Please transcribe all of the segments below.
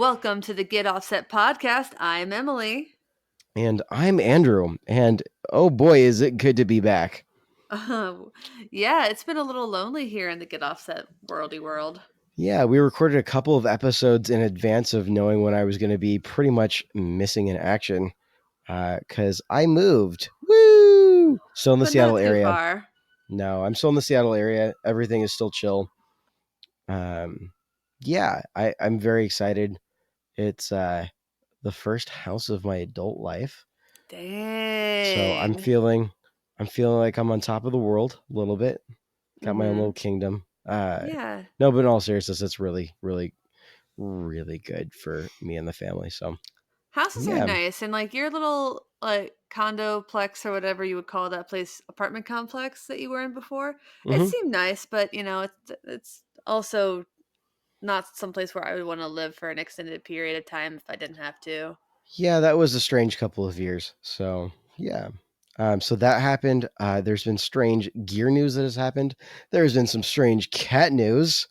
Welcome to the Get Offset podcast. I'm Emily. And I'm Andrew. And oh boy, is it good to be back. Yeah, it's been a little lonely here in the Get Offset worldy world. Yeah, we recorded a couple of episodes in advance of knowing when I was going to be pretty much missing in action because I moved. Woo! Still in the But not Seattle too area. far. No, I'm still in the Seattle area. Everything is still chill. Yeah, I'm very excited. It's the first house of my adult life. So Dang. I'm feeling like I'm on top of the world a little bit. Got my own little kingdom. Yeah. No, but in all seriousness, it's really, really, really good for me and the family. So Houses are yeah. nice. And like your little condo plex or whatever you would call that place, apartment complex that you were in before, it Hmm. seemed nice, but it's also not someplace where I would want to live for an extended period of time if I didn't have to. Yeah, that was a strange couple of years. So yeah. So that happened. There's been strange gear news that has happened. There's been some strange cat news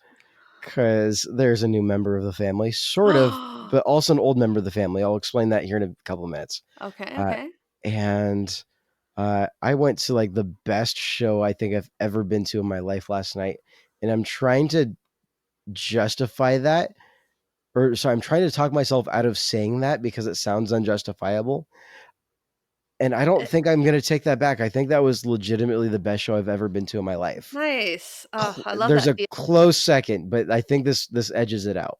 because there's a new member of the family, sort of, but also an old member of the family. I'll explain that here in a couple of minutes. Okay, Uh, okay. and I went to like the best show I think I've ever been to in my life last night, and I'm trying to justify that, or so I'm trying to talk myself out of saying that because it sounds unjustifiable. And I don't think I'm going to take that back. I think that was legitimately the best show I've ever been to in my life. Nice. Oh, I love There's that a feeling. close second, but I think this edges it out.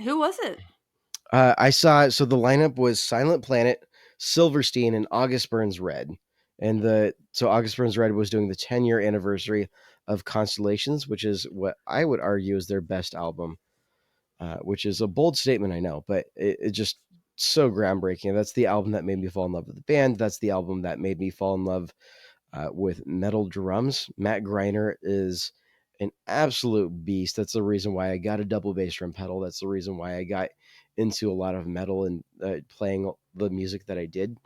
Who was it? I saw so the lineup was Silent Planet, Silverstein, and August Burns Red. And so August Burns Red was doing the 10-year anniversary of Constellations, which is what I would argue is their best album, which is a bold statement, I know, but it just so groundbreaking. That's the album that made me fall in love with the band. That's the album that made me fall in love with metal drums. Matt Greiner is an absolute beast. That's the reason why I got a double bass drum pedal. That's the reason why I got into a lot of metal and playing the music that I did.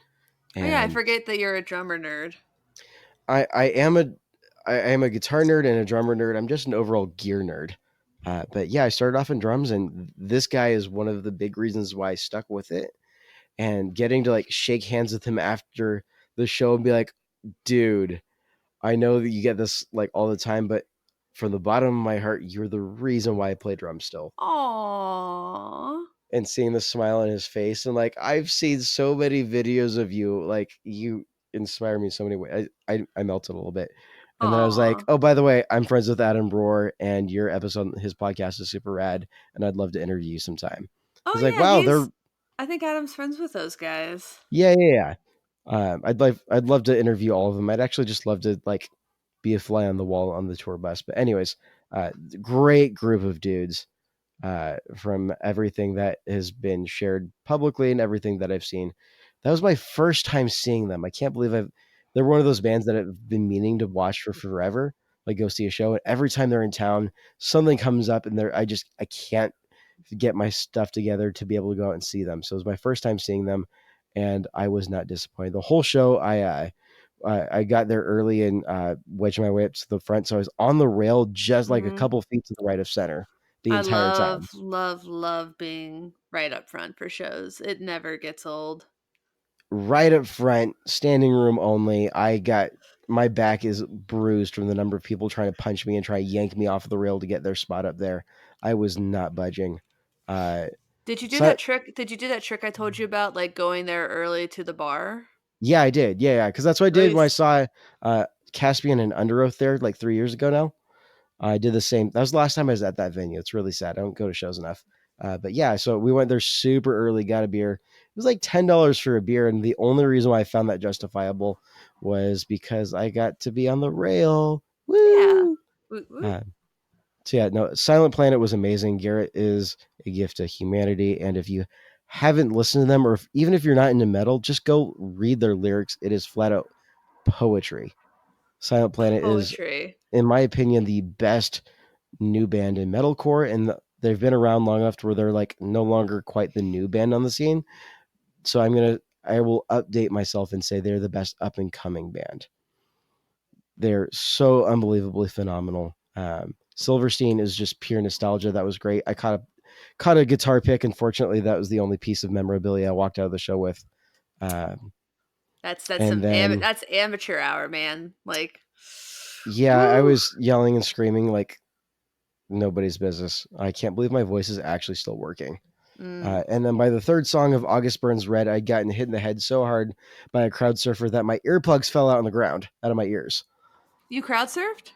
Oh yeah, I And forget that you're a drummer nerd. I am a guitar nerd and a drummer nerd. I'm just an overall gear nerd. But yeah, I started off in drums, and this guy is one of the big reasons why I stuck with it. And getting to like shake hands with him after the show and be like, dude, I know that you get this like all the time, but from the bottom of my heart, you're the reason why I play drums still. Aww. And seeing the smile on his face, and like I've seen so many videos of you, like you inspire me so many ways. I melted a little bit, and then I was like, Aw. oh, by the way, I'm friends with Adam Rohr, and your episode, his podcast is super rad, and I'd love to interview you sometime. He's Oh like, yeah, wow, they're I think Adam's friends with those guys. yeah. I'd love to interview all of them. I'd actually just love to like be a fly on the wall on the tour bus. But anyways, great group of dudes from everything that has been shared publicly and everything that I've seen. That was my first time seeing them. I can't believe they're one of those bands that I've been meaning to watch for forever. Like go see a show, and every time they're in town, something comes up, and I can't get my stuff together to be able to go out and see them. So it was my first time seeing them, and I was not disappointed. The whole show, I got there early and wedged my way up to the front, so I was on the rail just like a Hmm. couple feet to the right of center the I entire time. love, love, love being right up front for shows. It never gets old. Right up front, standing room only. My back is bruised from the number of people trying to punch me and try to yank me off of the rail to get their spot up there. I was not budging. Uh, Did you do so that trick? Did you do that trick I told you about, like going there early to the bar? yeah, I did. Yeah, because that's what I did when I Nice. saw Caspian and Under Oath there like 3 years ago now. I did the same. That was the last time I was at that venue. It's really sad. I don't go to shows enough. But yeah, so we went there super early, got a beer. It was like $10 for a beer, and the only reason why I found that justifiable was because I got to be on the rail. Yeah. Woo! Woot woot. Uh, so yeah, no, Silent Planet was amazing. Garrett is a gift to humanity, and if you haven't listened to them, or even if you're not into metal, just go read their lyrics. It is flat out poetry. Silent Planet is, Poetry. in my opinion, the best new band in metalcore, and they've been around long enough to where they're like no longer quite the new band on the scene. So I will update myself and say they're the best up and coming band. They're so unbelievably phenomenal. Silverstein is just pure nostalgia. That was great. I caught up. caught a guitar pick. Unfortunately, that was the only piece of memorabilia I walked out of the show with. That's And then, that's amateur hour, man. Like, yeah, I woo. was yelling and screaming like nobody's business. I can't believe my voice is actually still working. Mm. And then by the third song of August Burns Red, I'd gotten hit in the head so hard by a crowd surfer that my earplugs fell out on the ground out of my ears. You crowd surfed?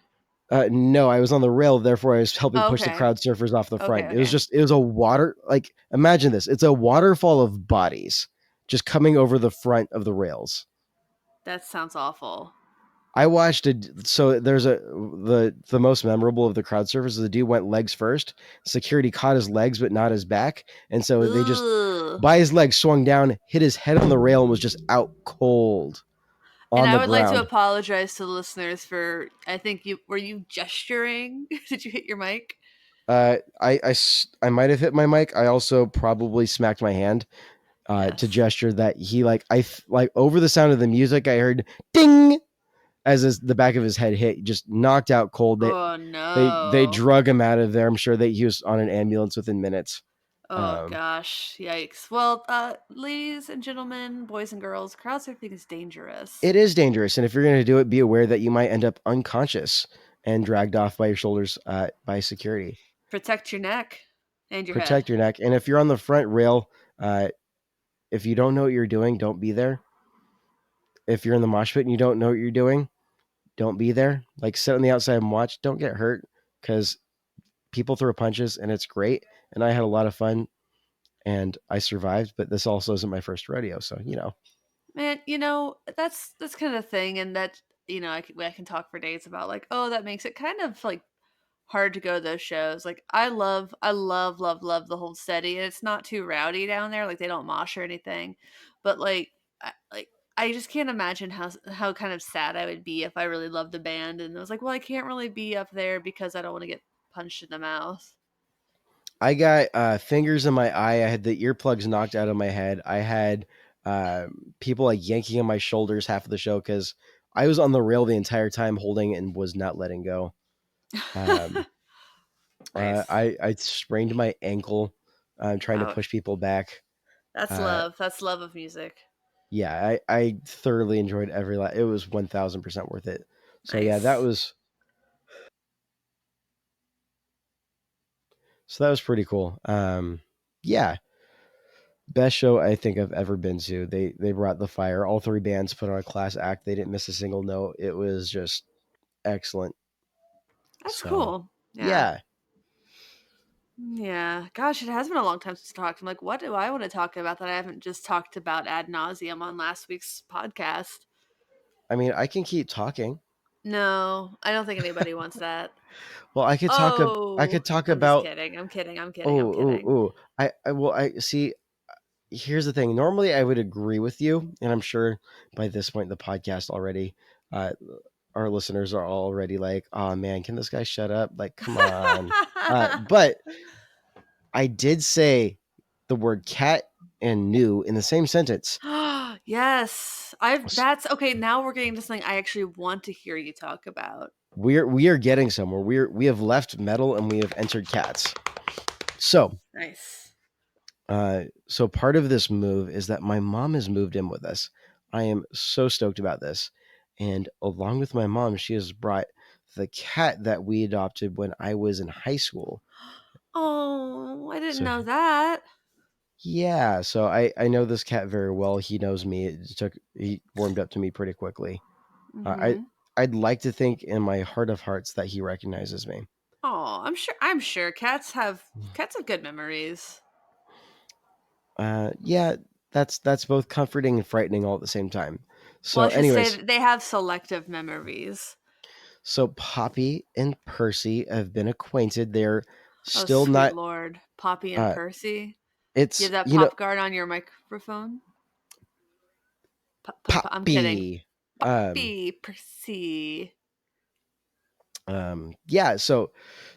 No, I was on the rail, therefore I was helping Oh, push the okay. crowd surfers off the Okay, front. okay. It was a water, like, imagine this. It's a waterfall of bodies just coming over the front of the rails. That sounds awful. I watched it. So there's the most memorable of the crowd surfers. The dude went legs first. Security caught his legs, but not his back, and so they just Ugh. by his legs swung down, hit his head on the rail, and was just out cold And on I the would like to ground. apologize to the listeners for, I think you were you gesturing? Did you hit your mic? I might have hit my mic. I also probably smacked my hand to Yes. gesture that he like over the sound of the music. I heard ding as the back of his head hit, just knocked out cold. Oh They no. drug him out of there. I'm sure that he was on an ambulance within minutes. Oh Um, gosh. Yikes. Well, ladies and gentlemen, boys and girls, crowd surfing is dangerous. it is dangerous, and if you're going to do it, be aware that you might end up unconscious and dragged off by your shoulders by security. Protect your neck and your head. Protect your neck, and if you're on the front rail, if you don't know what you're doing, don't be there. If you're in the mosh pit and you don't know what you're doing, don't be there. Like sit on the outside and watch. Don't get hurt because people throw punches and it's great. And I had a lot of fun and I survived. But this also isn't my first rodeo, so you know. Man, that's kind of the thing, and that I can talk for days about like, oh, that makes it kind of like hard to go to those shows. Like I love the whole city, and it's not too rowdy down there. Like they don't mosh or anything, but I just can't imagine how kind of sad I would be if I really loved the band and I was like, well, I can't really be up there because I don't want to get punched in the mouth. I got fingers in my eye. I had the earplugs knocked out of my head. I had people like yanking on my shoulders half of the show because I was on the rail the entire time, holding and was not letting go. Um, Nice. I sprained my ankle trying to Ouch. push people back. That's Uh, love. That's love of music. yeah, I thoroughly enjoyed every it was 1000% worth it. So yeah, Nice. that was pretty cool. Yeah, best show I think I've ever been to. They brought the fire. All three bands put on a class act. They didn't miss a single note. It was just excellent. That's So cool. Yeah. yeah, Yeah. Gosh, it has been a long time since I talked. I'm like, what do I want to talk about that I haven't just talked about ad nauseum on last week's podcast? I mean I can keep talking. No, I don't think anybody wants that. Well, I Oh, could talk I'm just about kidding. I'm kidding. I'm kidding. I'm oh kidding. I well I see. Here's the thing. Normally, I would agree with you, and I'm sure by this point in the podcast already, uh, our listeners are already like, "Oh man, can this guy shut up?" Like, come on. But I did say the word cat and new in the same sentence. Yes. I've that's okay, now we're getting to something I actually want to hear you talk about. We are getting somewhere. We have left metal and we have entered cats. So Nice. so part of this move is that my mom has moved in with us. I am so stoked about this. And along with my mom, she has brought the cat that we adopted when I was in high school. Oh, I didn't So know that. yeah, so I know this cat very well. He knows me. He warmed up to me pretty quickly. I Mhm. I'd like to think in my heart of hearts that he recognizes me. Oh, I'm sure cats have good memories. Yeah, that's both comforting and frightening all at the same time. Well, So, I should say anyways, that they have selective memories. so Poppy and Percy have been acquainted. They're Oh, still sweet not. lord. Poppy and Uh, Percy. Do you it's have that you know pop guard on your microphone? I'm kidding. Poppy. Um, Poppy, Percy. yeah. So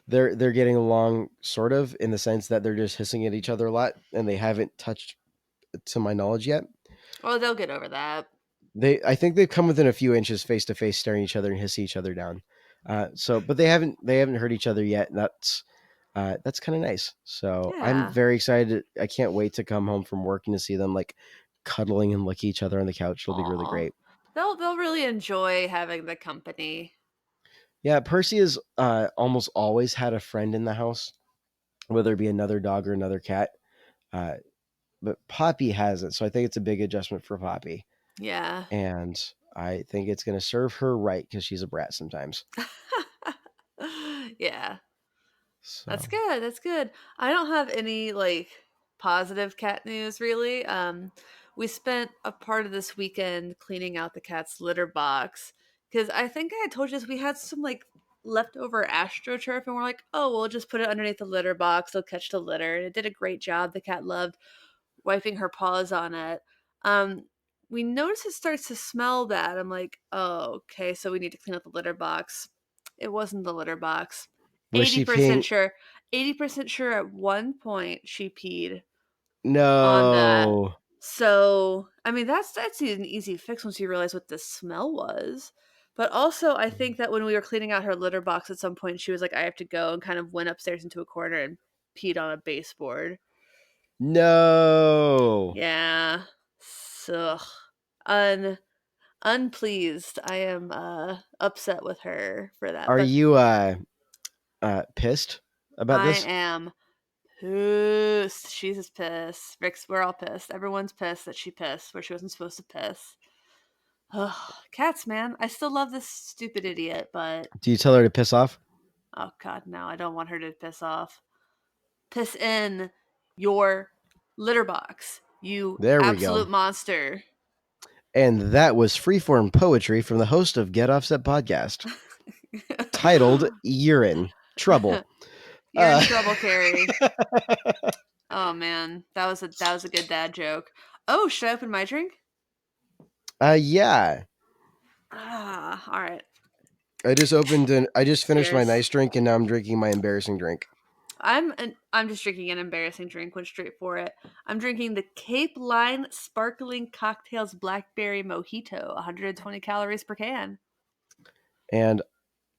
they're getting along sort of in the sense that they're just hissing at each other a lot, and they haven't touched to my knowledge yet. Oh, they'll get over that. I think they've come within a few inches face to face, staring each other and hissing each other down. But they haven't hurt each other yet. And that's That's kind of nice. So I'm Yeah. very excited. I can't wait to come home from work and to see them like cuddling and licking each other on the couch. It'll be really Aw. great. They'll really enjoy having the company. Yeah, Percy has almost always had a friend in the house, whether it be another dog or another cat. Uh, but Poppy hasn't, so I think it's a big adjustment for Poppy, Yeah. and I think it's going to serve her right because she's a brat sometimes. Yeah. That's So good, that's good. I don't have any, like, positive cat news, really. We spent a part of this weekend cleaning out the cat's litter box because I think I had told you this, we had some, like, leftover AstroTurf, and we're like, "Oh, we'll just put it underneath the litter box, it'll catch the litter," and it did a great job, the cat loved wiping her paws on it. Um, we noticed it starts to smell bad. I'm like, "Oh, okay, so we need to clean out the litter box." It wasn't the litter box. was she 80% peeing? sure 80% sure at one point she peed on that. No. So, I mean, that's an easy fix once you realize what the smell was. But also, I think that when we were cleaning out her litter box at some point, she was like, "I have to go," and kind of went upstairs into a corner and peed on a baseboard. No. Yeah. So, un unpleased. I am, upset with her for that, Are but you pissed about I this? am pissed. She's just pissed. Rick's we're all pissed. Everyone's pissed that she pissed where she wasn't supposed to piss. Ugh, cats, man. I still love this stupid idiot, but Do you tell her to piss off? oh god, no, I don't want her to piss off. Piss in your litter box, you There we go. absolute monster. And that was freeform poetry from the host of Get Offset podcast, titled "You're in Trouble." You're in Uh, trouble, Carrie. Oh man, that was a good dad joke. Oh, should I open my drink? yeah. Ah, all right. I just finished my Cheers. nice drink, and now I'm drinking my embarrassing drink. I'm just drinking an embarrassing drink. Went straight for it. I'm drinking the Cape Line Sparkling Cocktails Blackberry Mojito, 120 calories per can. And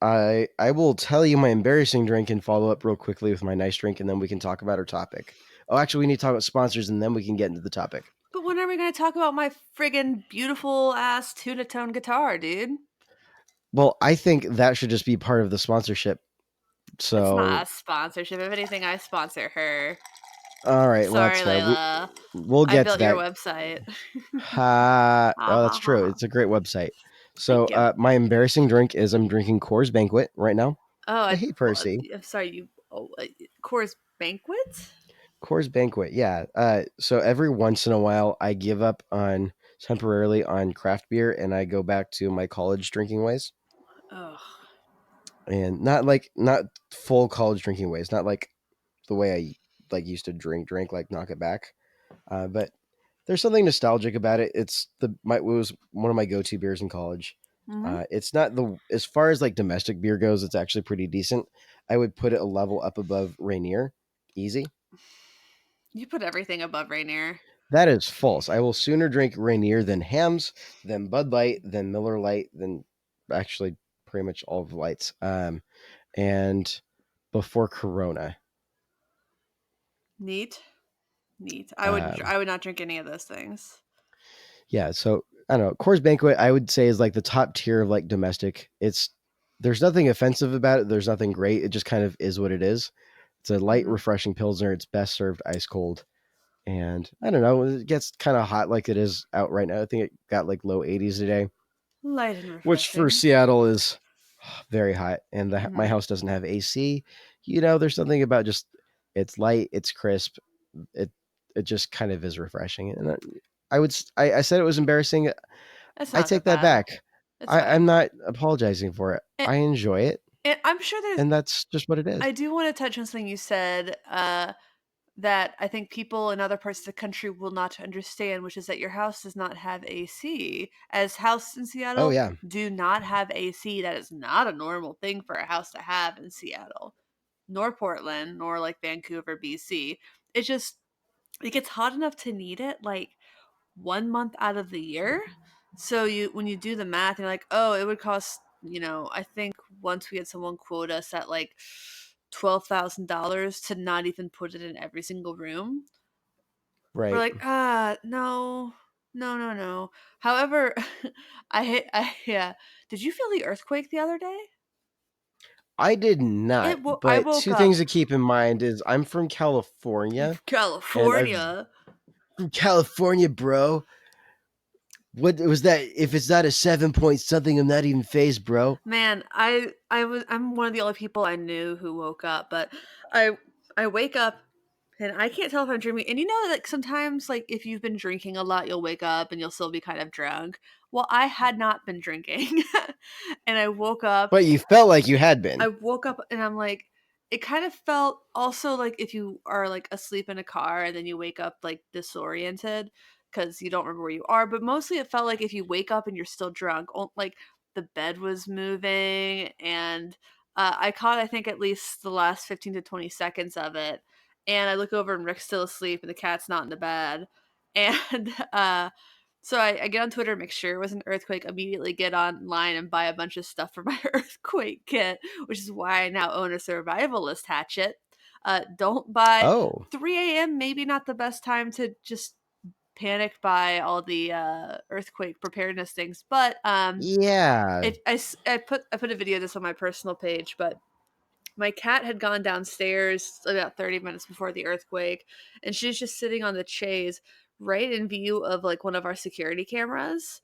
I will tell you my embarrassing drink and follow up real quickly with my nice drink, and then we can talk about our topic. Oh, actually, we need to talk about sponsors, and then we can get into the topic. But when are we going to talk about my friggin' beautiful ass TunaTone guitar, dude? Well, I think that should just be part of the sponsorship. It's not So, a sponsorship. If anything, I sponsor her. all right, well Sorry, that's fair. Layla. We'll I get to built your that. website. Ha! Ha Oh, ha that's true. ha. It's a great website. So, Thank you. my embarrassing drink is I'm drinking Coors Banquet right now. Oh, Oh, hey, Percy. I'm sorry. Coors Banquet? Coors Banquet, yeah. So every once in a while, I give up on temporarily on craft beer, and I go back to my college drinking ways, Ugh. and not full college drinking ways, not like the way I like used to drink like knock it back. But there's something nostalgic about it. It was one of my go to beers in college. Mm-hmm. It's not the as far as like domestic beer goes, it's actually pretty decent. I would put it a level up above Rainier, easy. You put everything above Rainier. That is false. I will sooner drink Rainier than Hams, than Bud Light, than Miller Light, than actually pretty much all of the lights. And before Corona. Neat. Neat. Um, I would not drink any of those things. yeah, so I don't know. Coors Banquet, I would say, is like the top tier of like domestic. There's nothing offensive about it. There's nothing great. It just kind of is what it is. It's a light, Mm-hmm. refreshing pilsner. It's best served ice cold. And I don't know, it gets kind of hot like it is out right now. I think it got like low 80s today, Light and which for refreshing. Seattle is very hot. And my Mm-hmm. house doesn't have AC. You know, there's something about just it's light, it's crisp. It it just kind of is refreshing. And I said it was embarrassing. It's I not take that that bad. back. It's fine. I'm not apologizing for it. And, I enjoy it, and I'm sure and that's just what it is. I do want to touch on something you said that I think people in other parts of the country will not understand, which is that your house does not have AC. As houses in Oh Seattle yeah, do not have AC. That is not a normal thing for a house to have in Seattle, nor Portland, nor like Vancouver, BC. It just it gets hot enough to need it like 1 month out of the year. So you when you do the math, you're like, oh, it would cost, I think once we had someone quote us at like $12,000 to not even put it in every single room. We're Right. like, "Ah, no. No, no, no." However, yeah. Did you feel the earthquake the other day? I did not, I but woke two up things to keep in mind is I'm from California, and I've California. from California, bro. What was that? If it's not a 7 point something, I'm not even phased, bro. Man, I'm one of the only people I knew who woke up, but I I wake up and I can't tell if I'm dreaming. And you know, like sometimes, like if you've been drinking a lot, you'll wake up and you'll still be kind of drunk. Well, I had not been drinking, and I woke up. But you felt like you had I been. woke up and I'm like, it kind of felt also like if you are like asleep in a car and then you wake up like disoriented because you don't remember where you are. But mostly it felt like if you wake up and you're still drunk, like the bed was moving and I caught, I think, at least the last 15 to 20 seconds of it. And I look over and Rick's still asleep and the cat's not in the bed. And so I get on Twitter, make sure it was an earthquake, immediately get online and buy a bunch of stuff for my earthquake kit, which is why I now own a survivalist hatchet. Don't buy Oh, 3 a.m. Maybe not the best time to just panic buy all the earthquake preparedness things, but yeah. I put a video of this on my personal page, but my cat had gone downstairs about 30 minutes before the earthquake, and she's just sitting on the chaise right in view of like one of our security cameras.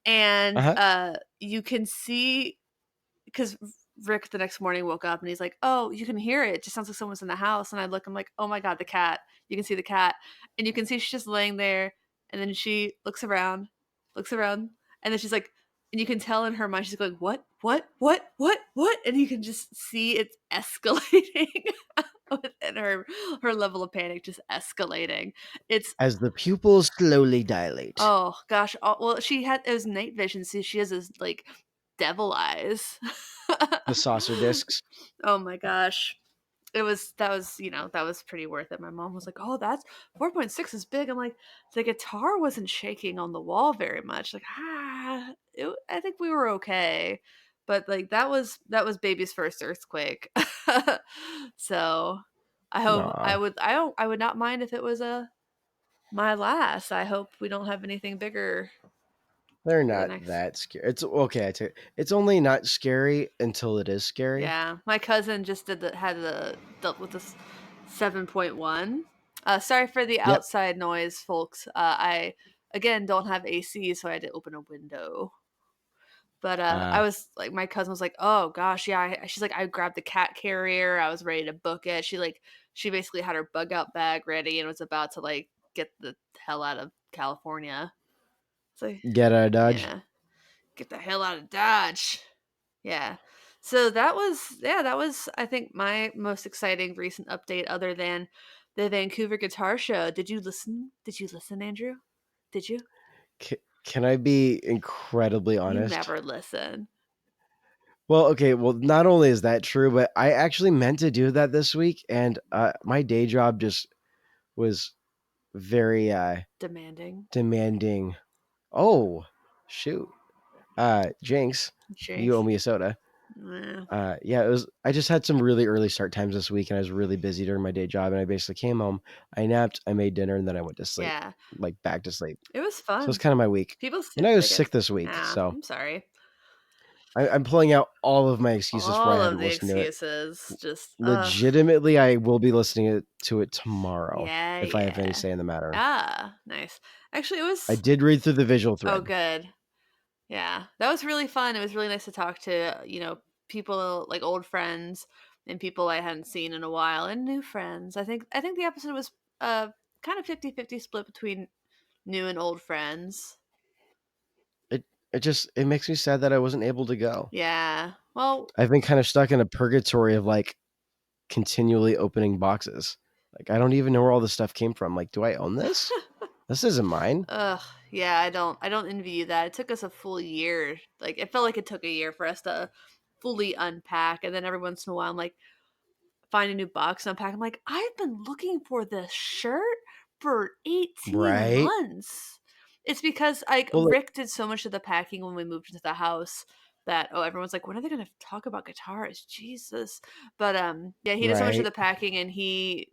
Uh And huh. you can see because Rick the next morning woke up and he's like, "Oh, you can hear it. It just sounds like someone's in the house." And I look, I'm like, "Oh my god, the cat!" You can see the cat, and you can see she's just laying there, and then she looks around, and then she's like, and you can tell in her mind she's going, what?" And you can just see it's escalating within her level of panic, just escalating. It's As the pupils slowly dilate. oh gosh, well, she had it was night vision, so she has this like devil eyes. The saucer discs. Oh my gosh. It was that was, that was pretty worth it. My mom was like, "Oh, that's 4.6 is big." I'm like, "The guitar wasn't shaking on the wall very much." Like, I think we were okay. But like that was baby's first earthquake. So, I hope Aw, I would not mind if it was a my last. I hope we don't have anything bigger they're for the not next. that scary. It's okay. It's only not scary until it is scary. Yeah, my cousin just dealt with this 7.1. Sorry for the Yep. outside noise, folks. I again don't have AC, so I had to open a window. But I Uh, was like, my cousin was like, "Oh gosh, yeah." She's like, "I grabbed the cat carrier. I was ready to book it." She basically had her bug out bag ready and was about to like get the hell out of California. So get out of Dodge. yeah, get the hell out of Dodge. Yeah. So that was I think my most exciting recent update other than the Vancouver Guitar Show. Did you listen? Did you listen, Andrew? Did you? Can I be incredibly You honest? never listen. Well, okay. Well, not only is that true, but I actually meant to do that this week, and my day job just was very Demanding. demanding. Oh, shoot. Jinx, you owe Jinx. me a soda. Yeah. Yeah, it was. I just had some really early start times this week, and I was really busy during my day job. And I basically came home, I napped, I made dinner, and then I went to sleep, Yeah. like back to sleep. It was So it's fun. kind of my week. People And sleep I was like it. sick this week, Yeah, so I'm sorry. I'm pulling out all of my excuses for why All I of haven't the listened to it. excuses. Just ugh. Legitimately, I will be listening to it tomorrow Yeah, if I have any yeah. say in the matter. Ah, nice. Actually, it I was did read through the visual oh thread. good. Yeah, that was really fun. It was really nice to talk to, people like old friends and people I hadn't seen in a while and new friends. I think the episode was kind of 50-50 split between new and old friends. It makes me sad that I wasn't able to go. Yeah. Well, I've been kind of stuck in a purgatory of like continually opening boxes. Like I don't even know where all this stuff came from. Like, do I own this? This isn't mine. ugh, yeah, I don't envy you that. It took us a full year. Like it felt like it took a year for us to fully unpack and then every once in a while I'm like find a new box and unpack. I'm like, I've been looking for this shirt for 18 Right? months. It's because like Well, Rick did so much of the packing when we moved into the house that, oh, everyone's like, when are they gonna talk about guitars? Jesus. But yeah, he did so much of Right. the packing, and it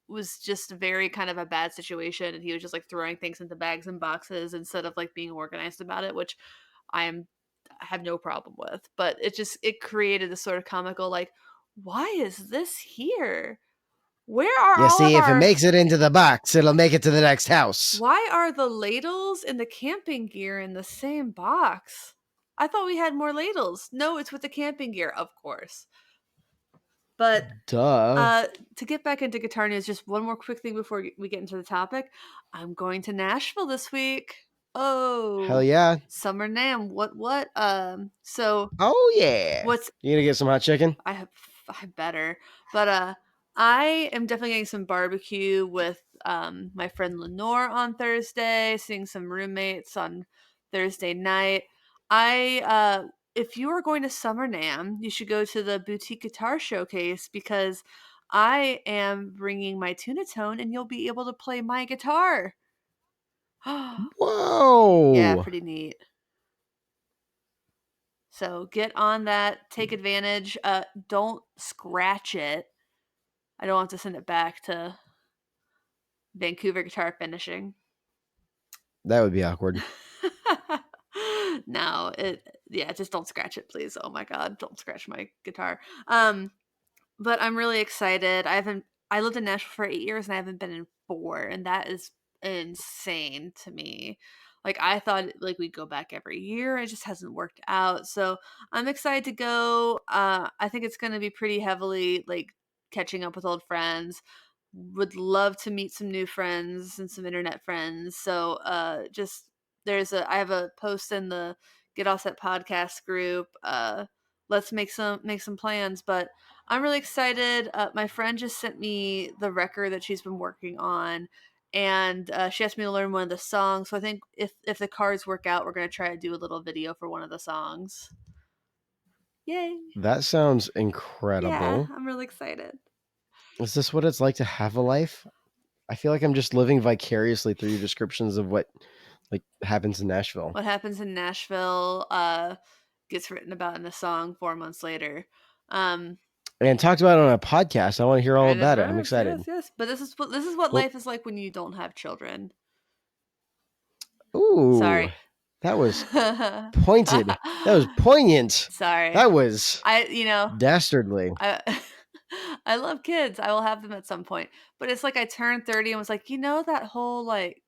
was just very kind of a bad situation, and he was just like throwing things into bags and boxes instead of like being organized about it, which I am I have no problem with. But it created this sort of comical like, why is this here? Where are You all of see, if it our makes it into the box, it'll make it to the next house. why are the ladles and the camping gear in the same box? I thought we had more ladles. No, it's with the camping gear, of course. But Duh. to get back into guitar news, just one more quick thing before we get into the topic. I'm going to Nashville this week. Hell Oh, yeah. Summer NAMM. What? So Oh yeah. what's You gonna get some hot chicken? I have I better. But I am definitely getting some barbecue with my friend Lenore on Thursday, seeing some roommates on Thursday night. I if you are going to Summer NAMM, you should go to the boutique guitar showcase because I am bringing my TunaTone and you'll be able to play my guitar. Yeah, Whoa. pretty neat. So get on that, take advantage. Don't scratch it. I don't want to send it back to Vancouver Guitar Finishing. That would be awkward. No, yeah, just don't scratch it, please. Oh my god, don't scratch my guitar. But I'm really excited. I lived in Nashville for 8 years and I haven't been in 4, and that is insane to me. Like I thought like we'd go back every year. It just hasn't worked out. So I'm excited to go. I think it's gonna be pretty heavily like catching up with old friends. Would love to meet some new friends and some internet friends. So just I have a post in the Get All Set podcast group. Let's make some plans. But I'm really excited. My friend just sent me the record that she's been working on, and she asked me to learn one of the songs. So I think if the cards work out, we're gonna try to do a little video for one of the songs. Yay! That sounds Yeah, incredible. I'm really excited. Is this what it's like to have a life? I feel like I'm just living vicariously through your descriptions of what like happens in Nashville. What happens in Nashville gets written about in a song 4 months later. Um, And talked about it on a podcast. I want to hear all kind of about it. I'm verse, excited. yes, yes. But this is what Well, life is like when you don't have children. ooh, Sorry. that was pointed. That was poignant. Sorry. That was I you know, dastardly. I I love kids. I will have them at some point. But it's like I turned 30 and was like, that whole like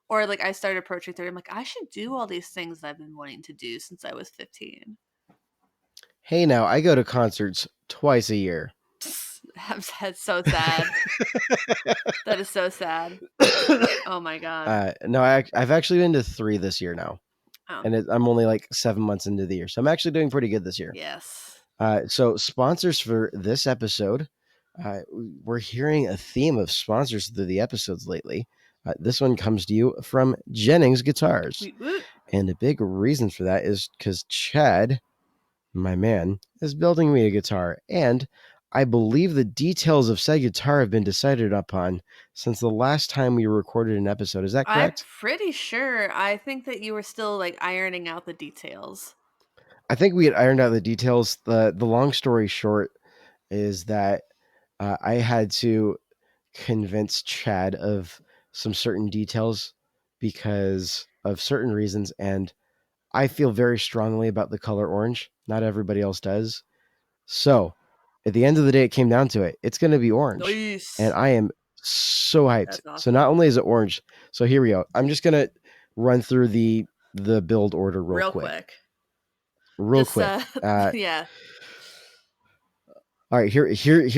or like I started approaching 30. I'm like, I should do all these things that I've been wanting to do since I was 15. Hey, now I go to concerts twice a year. That's so sad. That is so sad. Oh my god. No, I've actually been to 3 this year now, Oh. and I'm only like 7 months into the year, so I'm actually doing pretty good this year. Yes. So sponsors for this episode, we're hearing a theme of sponsors through the episodes lately. This one comes to you from Jennings Guitars, Woot woot. and a big reason for that is because Chad, my man, is building me a guitar, and I believe the details of said guitar have been decided upon since the last time we recorded an episode. Is that I'm correct? pretty sure. I think that you were still like ironing out the details. I think we had ironed out the details. The long story short is that I had to convince Chad of some certain details because of certain reasons, and I feel very strongly about the color orange. Not everybody else does. So, at the end of the day, it came down to it. It's going to be orange, and Nice. I am so hyped. That's So not awesome. only is it orange, so here we go. I'm just going to run through the build order real Real quick. quick. Real Just quick. yeah. All right, here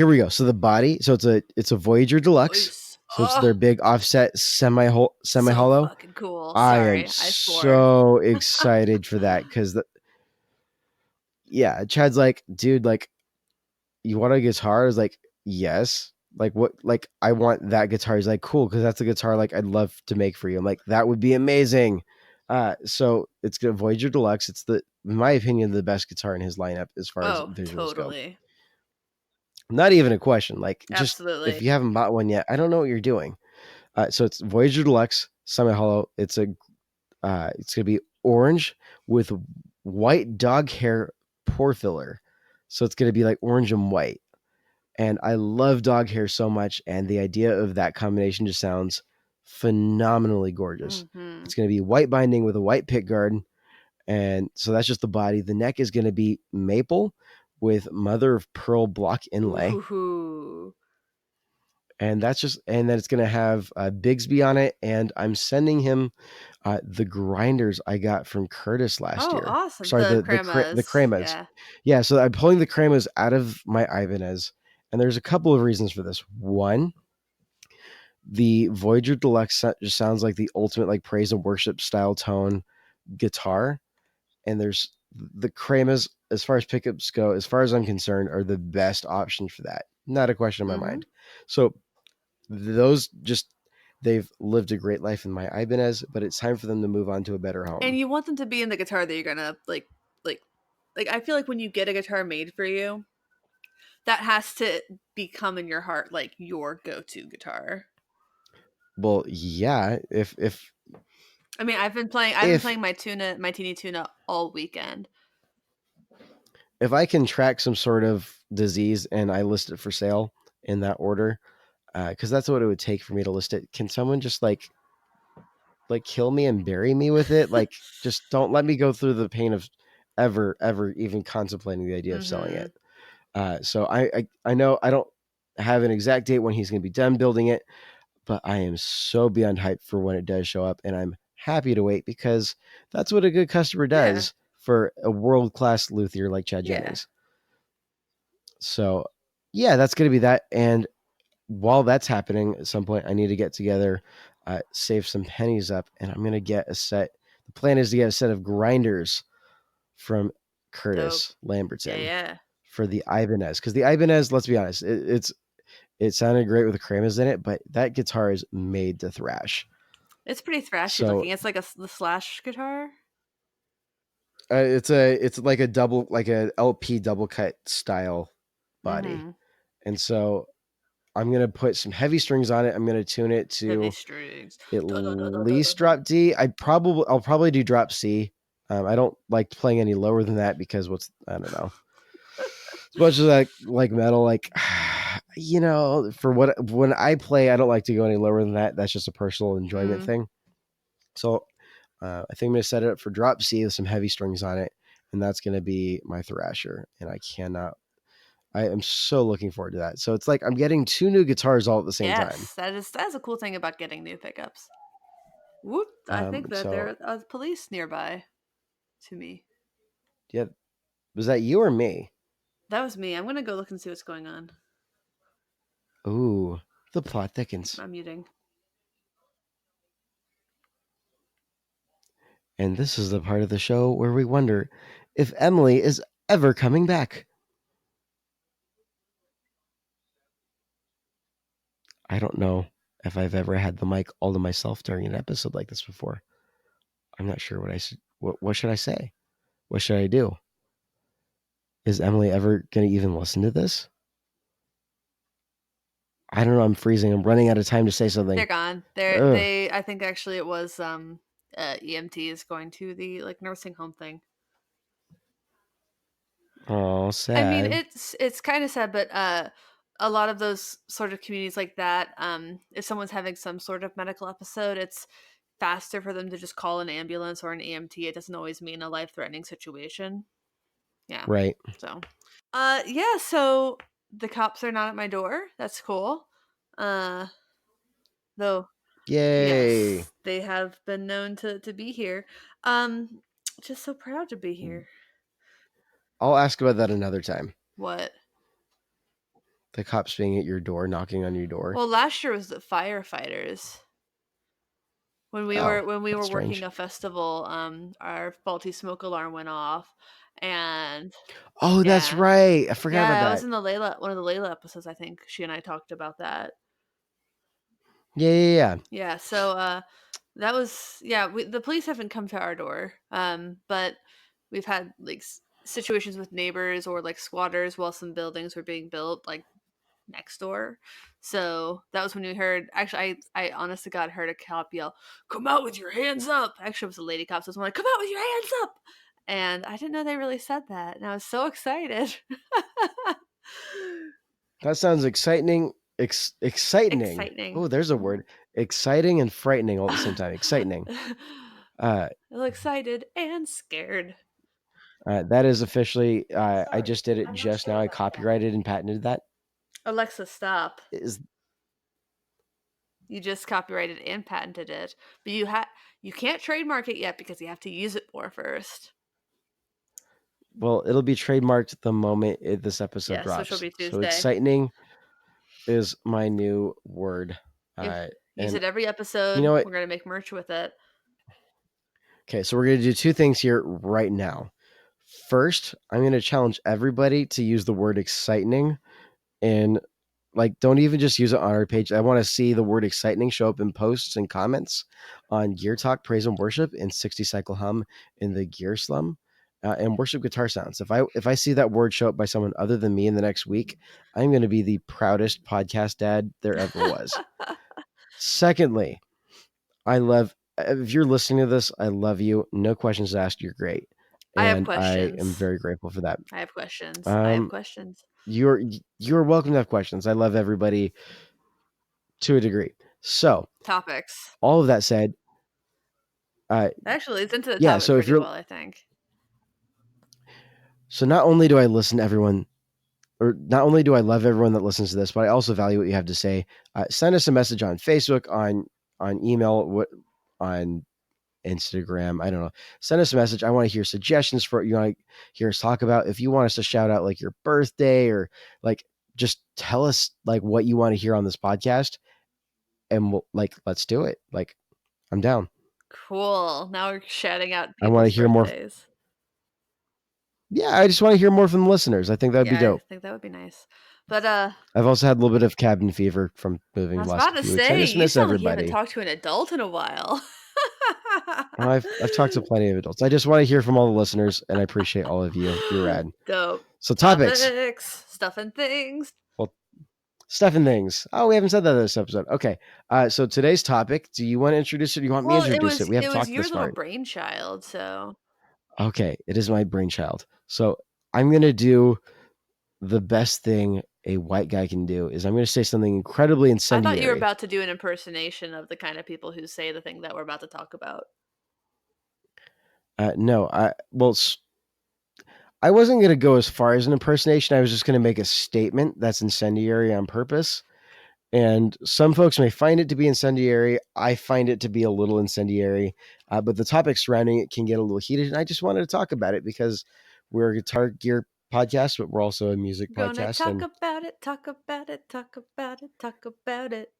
we go. So the body, so it's a Voyager Deluxe. Nice. So it's Oh, their big offset semi so hollow. fucking cool. I am Sorry, I swore. so excited for that because yeah, Chad's like, dude, like, you want a guitar? I was like, yes. Like what? Like I want that guitar. He's like, cool, because that's a guitar like I'd love to make for you. I'm like, that would be amazing. So it's gonna Voyager Deluxe. It's in my opinion, the best guitar in his lineup as far as Oh, visuals go. totally. Not even a question. Like, just if Absolutely. you haven't bought one yet, I don't know what you're doing. So it's Voyager Deluxe Semi Hollow. It's gonna be orange with white dog hair pore filler. So it's going to be like orange and white. And I love dog hair so much. And the idea of that combination just sounds phenomenally gorgeous. Mhm. It's going to be white binding with a white pick guard. And so that's just the body. The neck is going to be maple with mother of pearl block inlay. Ooh. And that's just, and then it's going to have Bigsby on it. And I'm sending him the grinders I got from Curtis last Oh, year. awesome. Sorry, The the cremas. cremas. Yeah. Yeah, so I'm pulling the cremas out of my Ibanez, and there's a couple of reasons for this. One, the Voyager Deluxe just sounds like the ultimate like praise and worship style tone guitar, and there's the cremas as far as pickups go, as far as I'm concerned, are the best option for that. Not a question in my Mhm. mind. So those just they've lived a great life in my Ibanez, but it's time for them to move on to a better And home. you want them to be in the guitar that you're gonna like I feel like when you get a guitar made for you, that has to become in your heart like your go-to guitar. Well, yeah, I mean, I've been if playing my teeny tuna all weekend. if I can track some sort of disease and I list it for sale in that order, because that's what it would take for me to list it. Can someone just like kill me and bury me with it? Like, just don't let me go through the pain of ever even contemplating the idea of selling Mhm. it. So I know I don't have an exact date when he's going to be done building it, but I am so beyond hyped for when it does show up, and I'm happy to wait because that's what a good customer Yeah. does for a world class luthier like Chad Yeah. Jennings. So yeah, that's going to be that. And while that's happening, at some point, I need to get together, save some pennies up, and I'm going to get a set. The plan is to get a set of grinders from Dope. Curtis Yeah, Lamberton yeah. for the Ibanez. Because the Ibanez, let's be honest, it sounded great with the cremas in it, but that guitar is made to thrash. It's pretty thrashy So looking. It's like the slash guitar. it's like a double like a LP double cut style body, Mhm. and so I'm gonna put some heavy strings on it. I'm gonna tune it Heavy to strings. at Dun, dun, dun, dun, dun, least dun, dun. drop D. I'll probably do drop C. I don't like playing any lower than that because I don't know. As much as I like metal, like for what when I play, I don't like to go any lower than that. That's just a personal enjoyment Mm. thing. So I think I'm gonna set it up for drop C with some heavy strings on it, and that's gonna be my thrasher. And I am so looking forward to that. So it's like I'm getting two new guitars all at the same time. Yes, that is a cool thing about getting new pickups. Whoop! I think that So there are police nearby to me. yeah, was that you or me? That was me. I'm gonna go look and see what's going on. Ooh, the plot thickens. I'm muting. And this is the part of the show where we wonder if Emily is ever coming back. I don't know if I've ever had the mic all to myself during an episode like this before. I'm not sure what should I say? What should I do? Is Emily ever going to even listen to this? I don't know. I'm freezing. I'm running out of time to say They're something. gone. Ugh. I think actually it was EMT is going to the like nursing home thing. Oh, I mean, sad. it's kind of sad, but a lot of those sort of communities like that, if someone's having some sort of medical episode, it's faster for them to just call an ambulance or an EMT. It doesn't always mean a life-threatening situation. Yeah. Right. So, yeah, so the cops are not at my door. That's cool. Uh though Yay. yes, they have been known to be here. Um just so proud to be here. I'll ask about that another time. What? The cops being at your door, knocking on your door. Well, last year was the firefighters. Oh, When we that's were working strange. a festival, our faulty smoke alarm went off, and Oh, that's yeah, right. I forgot about yeah, it was that. in the one of the Layla episodes. I think she and I talked about that. Yeah, yeah, yeah. Yeah, so that was yeah. The police haven't come to our door, but we've had like situations with neighbors or like squatters while some buildings were being built, like next door. So that was when we heard. Actually, I honest to God heard a cop yell, "Come out with your hands up!" Actually, it was a lady cop. So it was like, "Come out with your hands up!" and I didn't know they really said that, and I was so excited. That sounds exciting. Exciting. Exciting. Oh, there's a Mhm. word. Exciting and frightening all at the same time. Exciting. Uh, I was excited and scared. that is officially. I Sorry, just did it I'm not just sure now. I about that. copyrighted and patented that. Alexa, stop. Is You just copyrighted and patented it, but you can't trademark it yet because you have to use it more first. well, it'll be trademarked the moment this episode Yes, which will drops. be So Tuesday. exciting is my new word. You use And it every you know episode. what? We're gonna make merch with it. Okay, so we're gonna do two things here right now. First, I'm gonna challenge everybody to use the word exciting and like don't even just use it on our page. I want to see the word exciting show up in posts and comments on Gear Talk, Praise and Worship, and 60 Cycle Hum in the Gear Slum. And worship guitar sounds. If I see that word show up by someone other than me in the next week, I'm going to be the proudest podcast dad there ever was. Secondly, I love if you're listening to this, I love you. No questions asked. You're great, I have and I am questions. very grateful for that. I have questions. I have Um, questions. you're welcome to have questions. I love everybody to a degree. So Topics. all of that said, uh, That actually leads into the yeah. topic So if pretty you're well, I think. so not only do I listen to everyone, or not only do I love everyone that listens to this, but I also value what you have to say. Send us a message on Facebook, on email, on Instagram. I don't know. Send us a message. I want to hear suggestions for what you want to hear us talk about. If you want us to shout out like your birthday or like just tell us like what you want to hear on this podcast, and we'll like let's do it. Like I'm down. Cool. Now we're shouting out I want to people's hear more. birthdays. Yeah, I just want to hear more from the listeners. I think that'd be Yeah, I dope. think that would be nice. But I've also had a little bit of cabin fever from moving I the was last about to few weeks. I say, just you miss sound like you haven't everybody. talked to an adult in a while. I've talked to plenty of adults. I just want to hear from all the listeners, and I appreciate all of you. You're rad. Dope. So topics. Topics, stuff and things. Well, stuff and things. Oh, we haven't said that this episode. Okay. So today's topic. Do you want to introduce it? Or do you want me to Well, introduce it? We it haven't was talked your this little far. brainchild, so Okay, it is my brainchild. So I'm gonna do the best thing a white guy can do. Is I'm gonna say something incredibly I thought you were incendiary. about to do an impersonation of the kind of people who say the thing that we're about to talk about. No, I wasn't gonna go as far as an impersonation. I was just gonna make a statement that's incendiary on purpose. And some folks may find it to be incendiary. I find it to be a little incendiary, but the topic surrounding it can get a little heated. And I just wanted to talk about it because we're a guitar gear podcast, but we're also a music Gonna podcast. talk And about it, talk about it, talk about it, talk about it.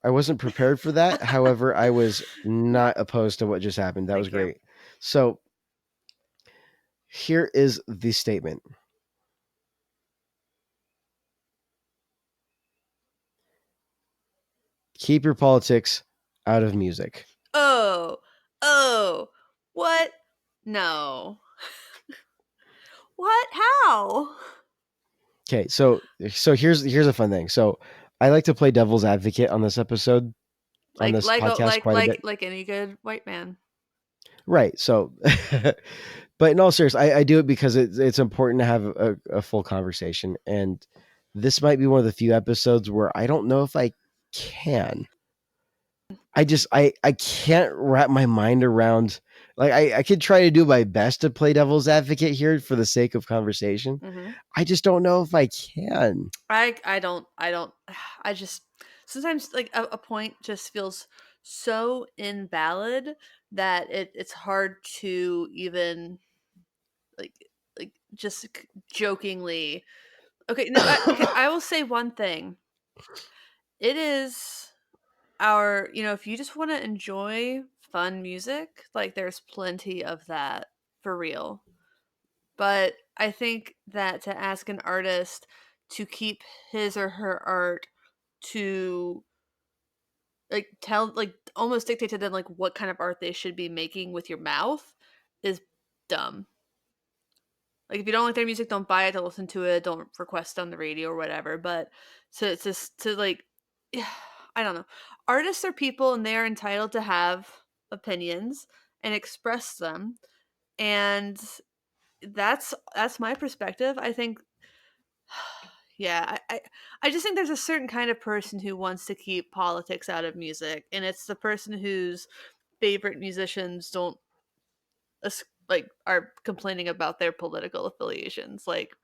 I wasn't prepared for that. However, I was not opposed to what just happened. That was Thank you. great. So here is the statement. Keep your politics out of music. Oh, oh, what? No. What? How? Okay, so here's a fun thing. So I like to play devil's advocate on this episode, on Like this like podcast like quite a bit. like any good white man. Right. So, but in all seriousness, I do it because it's important to have a full conversation. And this might be one of the few episodes where I don't know if I can. I can't wrap my mind around like I could try to do my best to play devil's advocate here for the sake of conversation. Mhm. I just don't know if I can. I don't I just sometimes like a point just feels so invalid that it's hard to even like just jokingly. Okay, no, okay, I will say one thing. It is our, if you just want to enjoy fun music, like there's plenty of that for real. But I think that to ask an artist to keep his or her art to like tell like almost dictate to them like what kind of art they should be making with your mouth is dumb. Like if you don't like their music, don't buy it, don't listen to it, don't request on the radio or whatever. But to like I don't know. Artists are people and they are entitled to have opinions and express them. And that's my perspective. I think yeah, I just think there's a certain kind of person who wants to keep politics out of music, and it's the person whose favorite musicians don't like are complaining about their political affiliations. Like,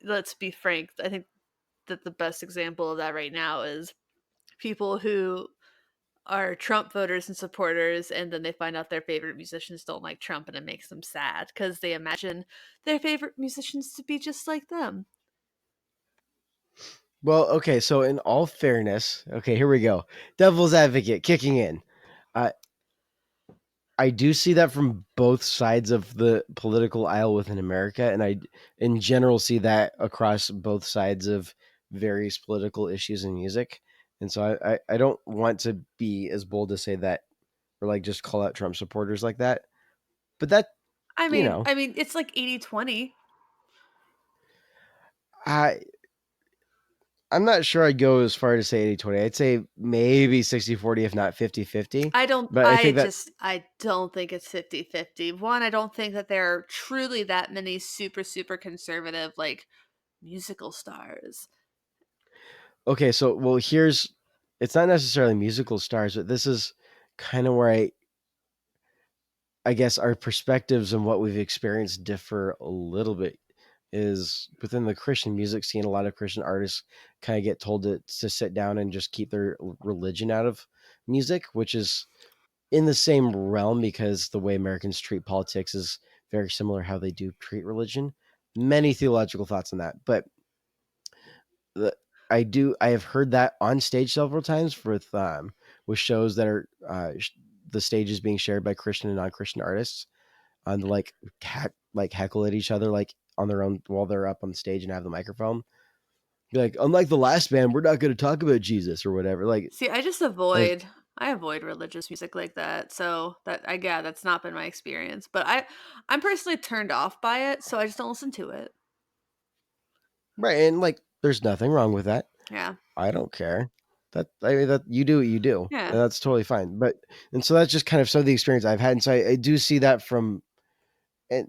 let's be frank, I think that the best example of that right now is people who are Trump voters and supporters, and then they find out their favorite musicians don't like Trump, and it makes them sad because they imagine their favorite musicians to be just like them. Well, okay, so in all fairness, okay, here we go. Devil's advocate kicking in. Uh, I do see that from both sides of the political aisle within America, and I, in general, see that across both sides of various political issues in music. And so I don't want to be as bold to say that or like just call out Trump supporters like that. But that, I you mean know, I mean, it's like 80-20. I I'm not sure I'd go as far to say 80-20. I'd say maybe 60-40, if not 50-50. But I think that I don't think it's 50-50. One, I don't think that there are truly that many super, super conservative, like, musical stars. okay, so well here's it's not necessarily musical stars, but this is kind of where I guess our perspectives and what we've experienced differ a little bit is within the Christian music scene. A lot of Christian artists kind of get told to sit down and just keep their religion out of music, which is in the same realm because the way Americans treat politics is very similar how they do treat religion. Many theological thoughts on that, but the, I have heard that on stage several times with shows that are the stage is being shared by Christian and non-Christian artists on the like heckle at each other like on their own while they're up on stage and have the microphone. Be like, unlike the last band, we're not going to talk about Jesus or whatever. Like, See, as, I avoid religious music like that, so that's not been my experience, but I'm personally turned off by it, so I just don't listen to it. right, and like, there's nothing wrong with that. Yeah. I don't care. That I mean that you do what you do, Yeah. and that's totally fine. But and so that's just kind of some of the experience I've had, and so I do see that from and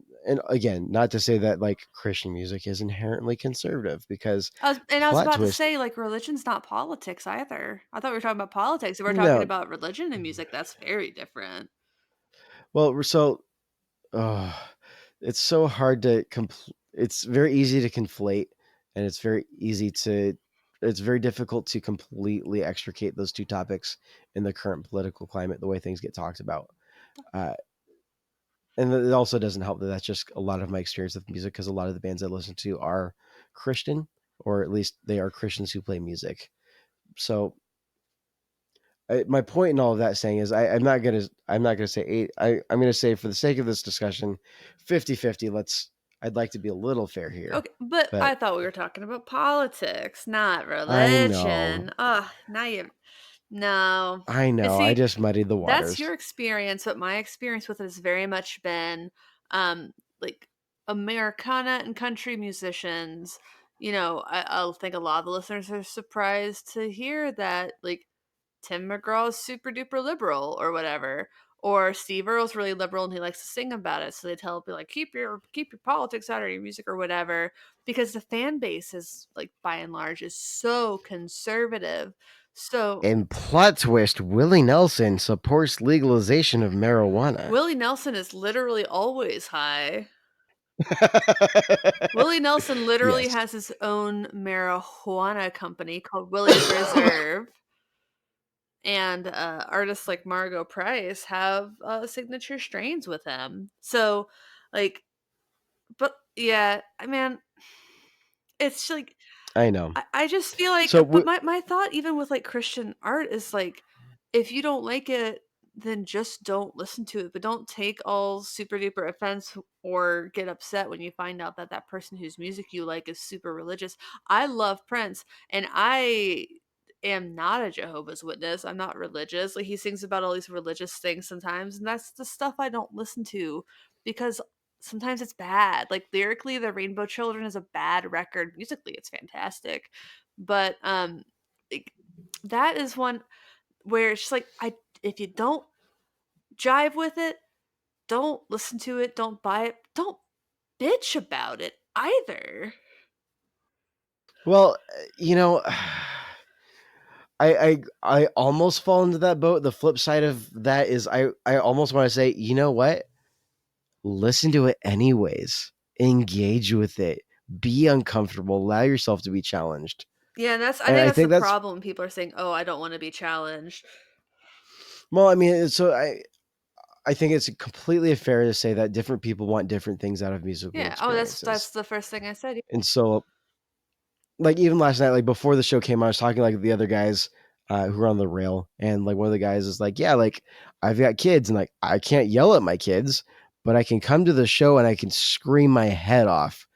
again, not to say that like Christian music is inherently conservative because I was plot about to twist. say, like, religion's not politics either. I thought we were talking about politics. If we're talking No, about religion and music, that's very different. well, so uh, it's so hard to it's very easy to conflate, and it's very difficult to completely extricate those two topics in the current political climate, the way things get talked about. Uh, and it also doesn't help that that's just a lot of my experience with music because a lot of the bands I listen to are Christian, or at least they are Christians who play music. So my point in all of that saying is I'm not gonna say eight. I'm gonna say for the sake of this discussion, 50-50. I'd like to be a little fair here, Okay, but but I thought we were talking about politics, not I know, religion. Ugh, now you no. I And know. I see, just muddied the that's waters. your experience, but my experience with it has very much been, like, Americana and country musicians. I'll think a lot of the listeners are surprised to hear that, like, Tim McGraw's super duper liberal or whatever. Or Steve Earle's really liberal and he likes to sing about it. So they tell be like, keep your politics out of your music or whatever. Because the fan base is, like, by and large is so conservative. So And plot twist: Willie Nelson supports legalization of marijuana. Willie Nelson is literally always high. Willie Nelson literally Yes, has his own marijuana company called Willie's Reserve. And artists like Margot Price have signature strains with him. So, like, but yeah, I mean, it's like I know. I just feel like, So but my thought even with, like, Christian art is like, if you don't like it, then just don't listen to it, but don't take all super duper offense or get upset when you find out that that person whose music you like is super religious. I love Prince, and I am not a Jehovah's Witness. I'm not religious. Like, he sings about all these religious things sometimes, and that's the stuff I don't listen to because sometimes it's bad. Like, lyrically, The Rainbow Children is a bad record. Musically, it's fantastic. But like, that is one where it's just like, I if you don't jive with it, don't listen to it, don't buy it, don't bitch about it either. Well, you know, I almost fall into that boat. The flip side of that is I almost want to say, you know what? Listen to it anyways. Engage with it. Be uncomfortable. Allow yourself to be challenged. Yeah, and I And think I that's the think that's problem when people are saying, "Oh, I don't wanna be challenged." well, I mean, so I think it's completely fair to say that different people want different things out of musical Yeah, oh, that's experiences. the first thing I said. And so like even last night, like before the show came out, I was talking like the other guys who were on the rail, and like one of the guys is like, "Yeah, like I've got kids, and like I can't yell at my kids, but I can come to the show and I can scream my head off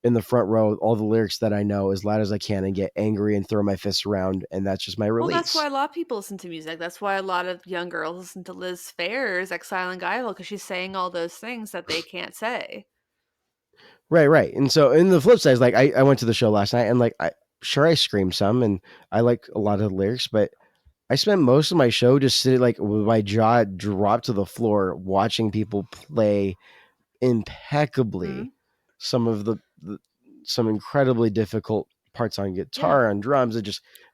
in the front row, all the lyrics that I know as loud as I can, and get angry and throw my fists around, and that's just my Well, that's why release." a lot of people listen to music. That's why a lot of young girls listen to Liz Phair's Exile and Guile because she's saying all those things that they can't say. Right, right. And so, in the flip side is like I went to the show last night, and like I screamed some, and I like a lot of the lyrics, but I spent most of my show just sitting like with my jaw dropped to the floor, watching people play impeccably Mhm. some of some incredibly difficult parts on Yeah. guitar and drums. It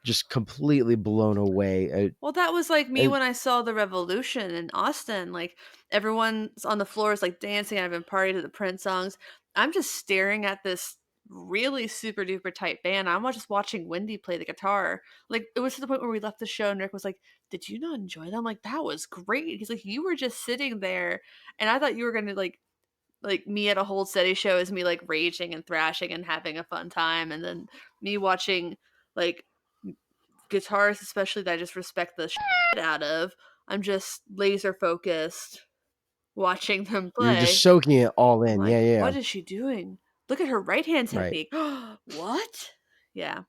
just completely blown away. Well, that was like me And when I saw the Revolution in Austin. Like everyone's on the floors, like dancing. I've been partying to the Prince songs. I'm just staring at this really super duper tight band. I'm just watching Wendy play the guitar. Like it was to the point where we left the show, and Rick was like, "Did you not enjoy that?" I'm like, "That was great." He's like, "You were just sitting there, and I thought you were gonna like me at a Hold Steady show is me like raging and thrashing and having a fun time, and then me watching like guitarists, especially that I just respect the shit out of. I'm just laser focused watching them you're just play. soaking it all I'm in. like, Yeah, yeah, yeah. what is she doing? Look at her right hand Right, technique. What? Yeah.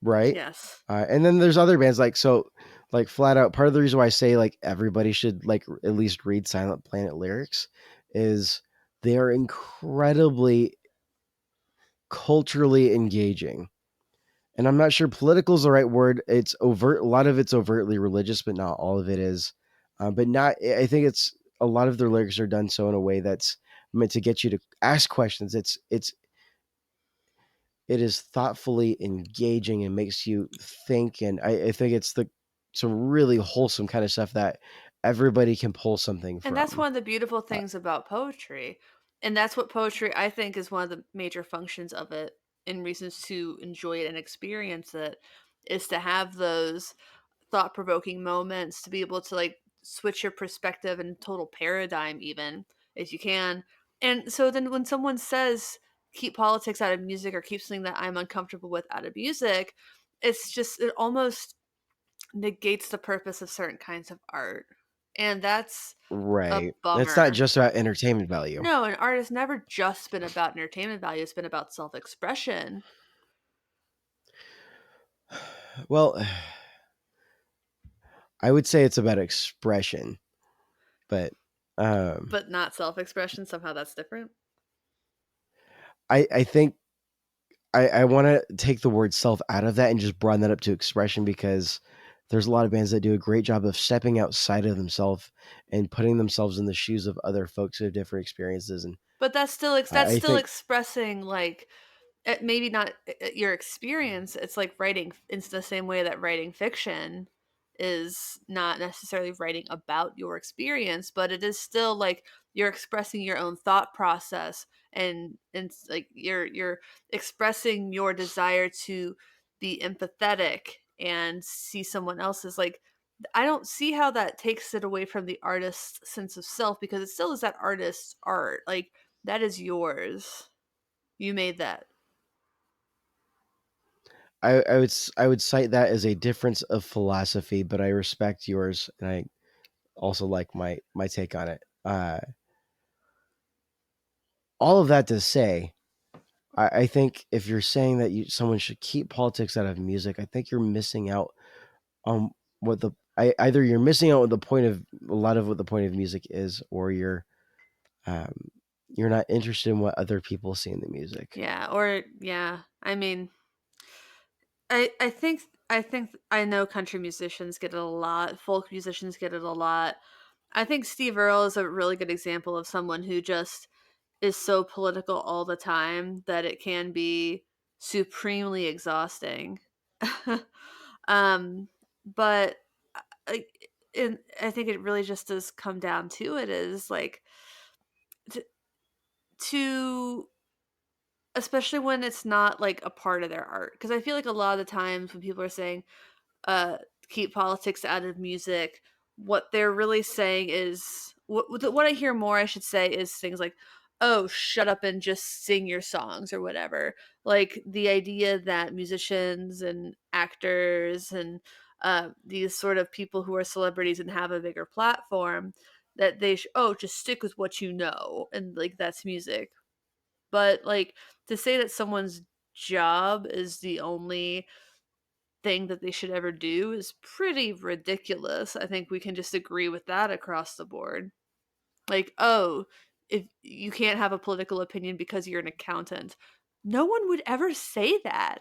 right. Yes. And then there's other bands like so, like flat out. Part of the reason why I say like everybody should like at least read Silent Planet lyrics is they are incredibly culturally engaging. And I'm not sure political is the right word. It's overt. A lot of it's overtly religious, but not all of it is. But not. I think it's a lot of their lyrics are done so in a way that's meant to get you to ask questions. It is thoughtfully engaging and makes you think. And I think it's the some really wholesome kind of stuff that everybody can pull something And that's from. one of the beautiful Uh, things about poetry. And that's what poetry, I think, is one of the major functions of it and reasons to enjoy it and experience it is to have those thought provoking moments to be able to like switch your perspective and total paradigm even if you can. And so then when someone says keep politics out of music or keep something that I'm uncomfortable with out of music, it's just it almost negates the purpose of certain kinds of art. And that's a right. And it's not bummer. just about entertainment value. No, and art has never just been about entertainment value, it's been about self-expression, Well, I would say it's about expression, but um, but not self-expression. Somehow that's different. I think I want to take the word self out of that and just broaden that up to expression because there's a lot of bands that do a great job of stepping outside of themselves and putting themselves in the shoes of other folks who have different experiences. And But that's I still think expressing like maybe not your experience. It's like writing it's the same way that writing fiction is not necessarily writing about your experience, but it is still like you're expressing your own thought process and like you're expressing your desire to be empathetic and see someone else's like I don't see how that takes it away from the artist's sense of self because it still is that artist's art. Like that is yours. You made that. I would cite that as a difference of philosophy, but I respect yours and I also like my take on it. All of that to say, I think if you're saying that someone should keep politics out of music, I think you're missing out on what either you're missing out on the point of a lot of what the point of music is, or um, you're not interested in what other people see in the music. Yeah, or yeah. I mean, I think I know country musicians get it a lot, folk musicians get it a lot. I think Steve Earle is a really good example of someone who just is so political all the time that it can be supremely exhausting. um, but I, I think it really just does come down to it is like to, to especially when it's not like a part of their art, because I feel like a lot of the times when people are saying uh, keep politics out of music, what they're really saying is what I hear more, I should say, is things like, "Oh, shut up and just sing your songs" or whatever. Like the idea that musicians and actors and these sort of people who are celebrities and have a bigger platform, that oh, just stick with what you know, and like that's music. But like to say that someone's job is the only thing that they should ever do is pretty ridiculous. I think we can just agree with that across the board. Like, oh, if you can't have a political opinion because you're an accountant. No one would ever say that.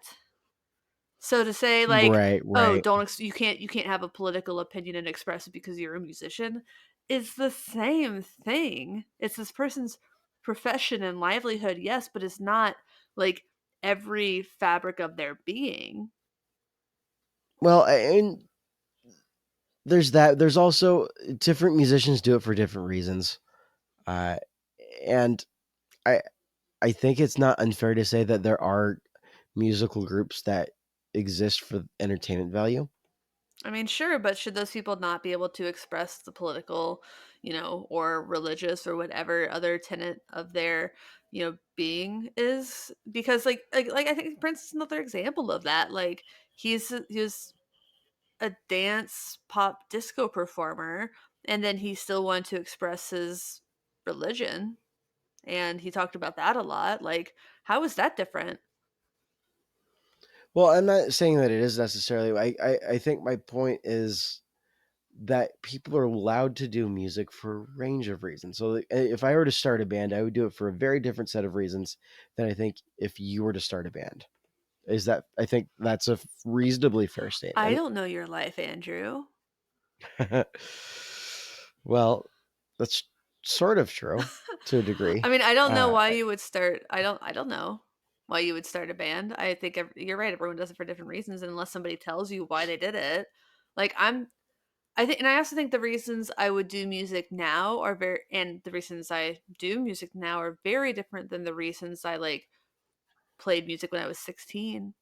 So to say like, Right, oh, right. you can't have a political opinion and express it because you're a musician is the same thing. It's this person's profession and livelihood, yes, but it's not like every fabric of their being. Well, and there's that. There's also different musicians do it for different reasons, uh, and I I think it's not unfair to say that there are musical groups that exist for entertainment value. I mean, sure, but should those people not be able to express the political, or religious or whatever other tenet of their, being is? Because like I think Prince is another example of that. Like he's a dance pop disco performer, and then he still wanted to express his religion, and he talked about that a lot. Like, how is that different? Well, I'm not saying that it is necessarily. I think my point is that people are allowed to do music for a range of reasons. So if I were to start a band, I would do it for a very different set of reasons than I think if you were to start a band. Is that I think that's a reasonably fair I statement. don't know your life, Andrew. Well, that's sort of true to a degree. I mean, I don't know Uh, why you would start. I don't know why you would start a band. I think you're right. Everyone does it for different reasons, and unless somebody tells you why they did it. Like I think, and I also think the reasons I would do music now are very, and the reasons I do music now are very different than the reasons I like played music when I was 16.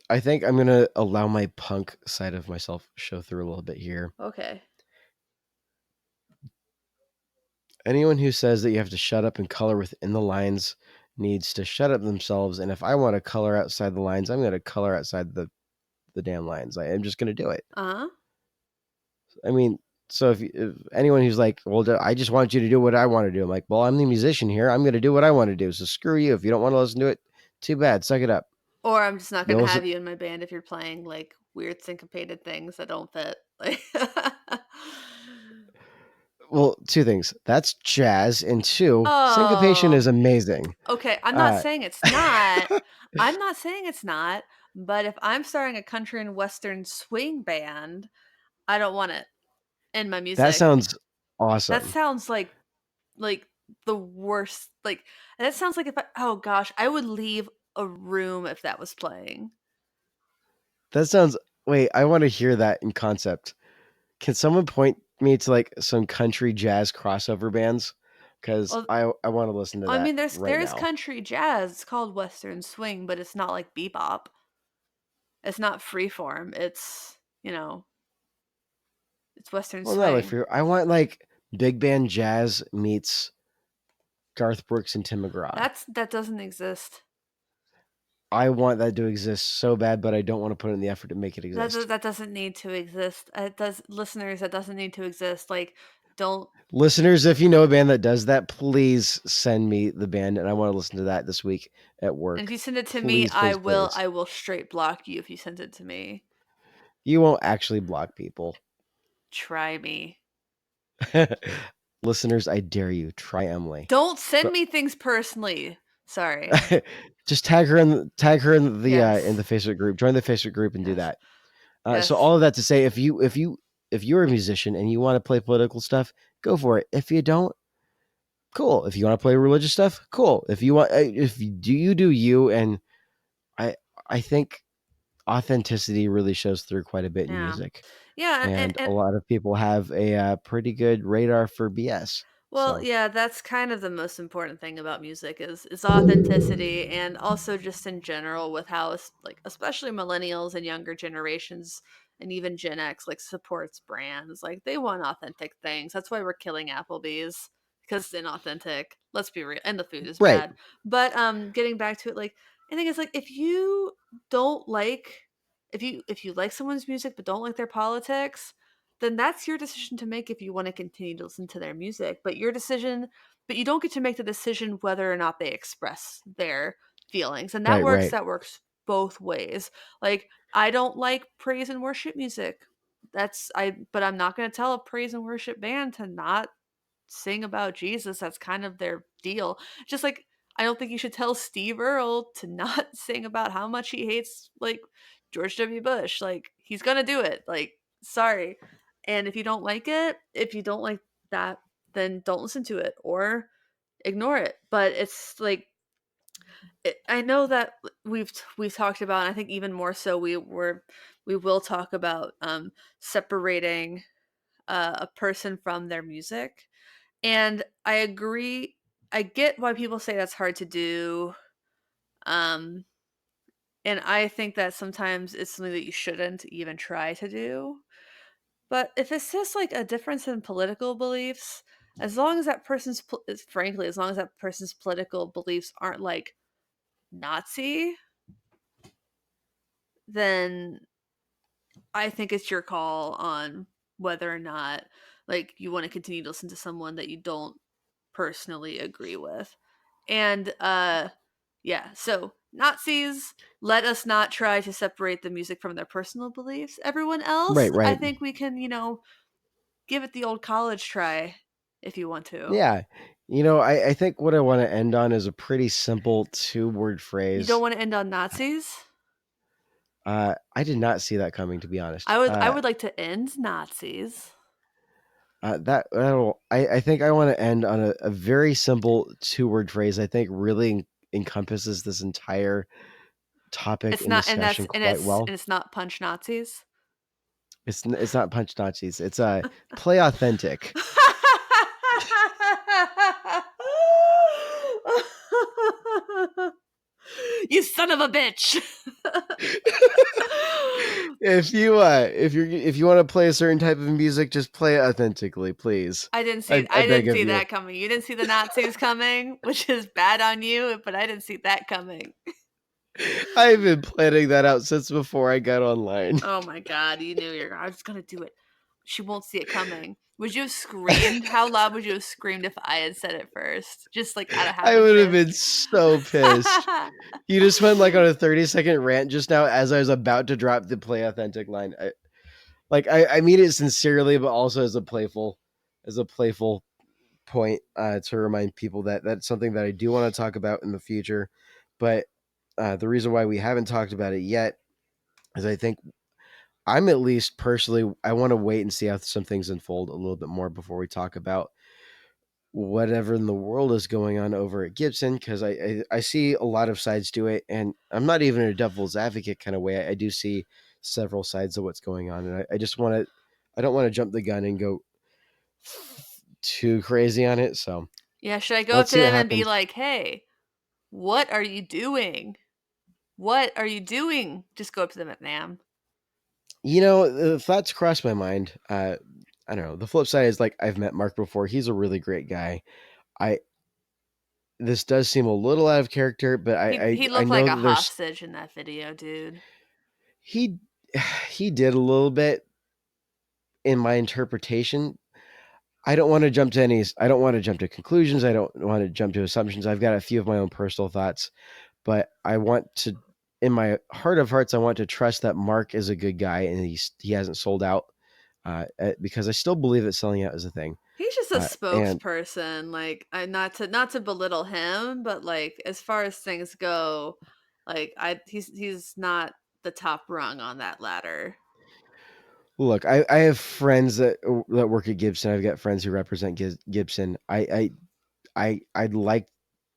I think I'm gonna allow my punk side of myself show through a little bit here. Okay. Anyone who says that you have to shut up and color within the lines needs to shut up themselves. And if I want to color outside the lines, I'm going to color outside the damn lines. I'm just going to do it. Uh huh. I mean, so if anyone who's like, well, I just want you to do what I want to do, I'm like, well, I'm the musician here. I'm going to do what I want to do. So screw you. If you don't want to listen to it, too bad. Suck it up. Or I'm just not Go gonna listen. have you in my band if you're playing like weird syncopated things that don't fit. Like, Well, two things. That's jazz, and two, syncopation oh, is amazing. okay, I'm not Uh, saying it's not. I'm not saying it's not, but if I'm starting a country and western swing band, I don't want it in my that music. sounds That awesome. sounds like the worst. Like that sounds like if oh gosh, I would leave a room if that was playing. That sounds. Wait, I want to hear that in concept. Can someone point me to like some country jazz crossover bands? Because Well, I want to listen to I that mean, there's right there is now. country jazz. It's called western swing, but it's not like bebop. It's not freeform. It's western Well, not like swing. for I want like big band jazz meets Garth Brooks and Tim McGraw. That doesn't exist. I want that to exist so bad, but I don't want to put in the effort to make it exist. That doesn't need to exist. It does, listeners. That doesn't need to exist. Like, don't. Listeners, if you know a band that does that, please send me the band, and I want to listen to that this week at And if work. you send it to me, Please, please, please. I will straight block you if you send it to me. You won't actually block people. Try me. Listeners, I dare you. Try Emily. Don't send Go- me things personally. Sorry. Just tag her in the Yes. Facebook group. Join the Facebook group and do Yes. that. So Yes. all of that to say, if you if you're a musician and you want to play political stuff, go for it. If you don't, cool. If you want to play religious stuff, cool. If you want, if you do you. And I I think authenticity really shows through quite a bit in Yeah. music, Yeah, and a lot of people have a pretty good radar for BS. well, So yeah, that's kind of the most important thing about music is authenticity, and also just in general with how like especially millennials and younger generations and even Gen X like supports brands. Like they want authentic things. That's why we're killing Applebee's because it's inauthentic. Let's be real. And the food is right, bad. But getting back to it, like I think it's like if you don't like if you like someone's music but don't like their politics, then that's your decision to make if you want to continue to listen to their music. But your decision, but you don't get to make the decision whether or not they express their feelings. And that right, works, right, that works both ways. Like I don't like praise and worship music. But I'm not going to tell a praise and worship band to not sing about Jesus. That's kind of their deal. Just like I don't think you should tell Steve Earle to not sing about how much he hates like George W. Bush. Like he's gonna do it. Like sorry. And if you don't like it, if you don't like that, then don't listen to it or ignore it. But it's like I know that we've talked about, and I think even more so, we will talk about separating a person from their music, and I agree. I get why people say that's hard to do. Um, and I think that sometimes it's something that you shouldn't even try to do. But if it's just like a difference in political beliefs, as long as that person's, frankly, as long as that person's political beliefs aren't like Nazi, then I think it's your call on whether or not like you want to continue to listen to someone that you don't personally agree with. And yeah, so Nazis, let us not try to separate the music from their personal beliefs. Everyone else, right, I right. think we can, give it the old college try if you want to. Yeah. I think what I want to end on is a pretty simple two-word You don't phrase. want to end on Nazis? I did not see that coming, to be honest. I would like to end Nazis. I think I want to end on a very simple two-word phrase. I think really encompasses this entire topic It's and not and that's discussion quite well. and it's not punch Nazis. It's not punch Nazis. It's play authentic. You son of a bitch. If you want to play a certain type of music, just play it authentically, please. I I beg didn't of see you. that coming. You didn't see the Nazis coming, which is bad on you, but I didn't see that coming. I've been planning that out since before I got online. Oh my god, you knew I was gonna do it. She won't see it coming. Would you have screamed? How loud would you have screamed if I had said it first? Just like out of I would have habitude. been so pissed. You just went like on a 30-second rant just now as I was about to drop the play authentic line. I mean it sincerely, but also as a playful point to remind people that that's something that I do want to talk about in the future. But the reason why we haven't talked about it yet is I think I'm at least personally I want to wait and see how some things unfold a little bit more before we talk about whatever in the world is going on over at Gibson, because I see a lot of sides to it, and I'm not even a devil's advocate kind of way. I do see several sides of what's going on, and I just want to I don't want to jump the gun and go too crazy on it. So Yeah, should I go up let's to see what them and be happens. like, "Hey, what are you doing? What are you doing?" Just go up to them at NAM. The thoughts cross my mind. I don't know. The flip side is like I've met Mark before. He's a really great guy. I This does seem a little out of character, but He I looked like know a that there's hostage in that video, dude. he he did a little bit in my interpretation. I don't want to jump to conclusions. I don't want to jump to assumptions. I've got a few of my own personal thoughts, but I want to in my heart of hearts I want to trust that Mark is a good guy and he hasn't sold out because I still believe that selling out is a thing. He's just a And spokesperson. Like, I not to belittle him, but like as far as things go, like he's not the top rung on that ladder. Look, I have friends that work at Gibson. I've got friends who represent Gibson. I'd like